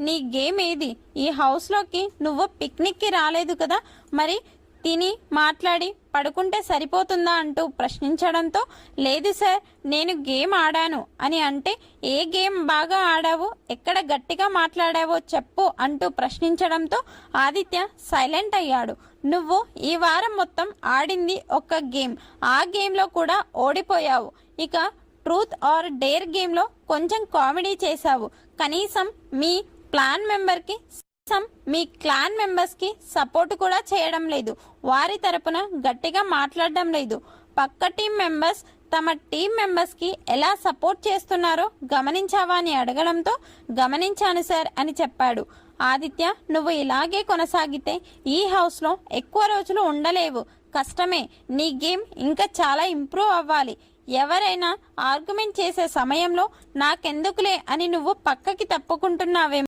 నీ గేమ్ ఏది? ఈ హౌస్లోకి నువ్వు పిక్నిక్కి రాలేదు కదా, మరి తిని మాట్లాడి పడుకుంటే సరిపోతుందా అంటూ ప్రశ్నించడంతో, లేదు సార్ నేను గేమ్ ఆడాను అని అంటే, ఏ గేమ్ బాగా ఆడావు, ఎక్కడ గట్టిగా మాట్లాడావో చెప్పు అంటూ ప్రశ్నించడంతో ఆదిత్య సైలెంట్ అయ్యాడు. నువ్వు ఈ వారం మొత్తం ఆడింది ఒక గేమ్, ఆ గేమ్లో కూడా ఓడిపోయావు. ఇక ట్రూత్ ఆర్ డేర్ గేమ్లో కొంచెం కామెడీ చేశావు. కనీసం మీ క్లాన్ మెంబర్స్కి సపోర్ట్ కూడా చేయడం లేదు, వారి తరపున గట్టిగా మాట్లాడడం లేదు. పక్క టీం మెంబర్స్ తమ టీం మెంబర్స్కి ఎలా సపోర్ట్ చేస్తున్నారో గమనించావా అని అడగడంతో, గమనించాను సార్ అని చెప్పాడు. ఆదిత్య, నువ్వు ఇలాగే కొనసాగితే ఈ హౌస్లో ఎక్కువ రోజులు ఉండలేవు, కష్టమే. నీ గేమ్ ఇంకా చాలా ఇంప్రూవ్ అవ్వాలి. ఎవరైనా ఆర్గ్యుమెంట్ చేసే సమయంలో నాకెందుకులే అని నువ్వు పక్కకి తప్పుకుంటున్నావే.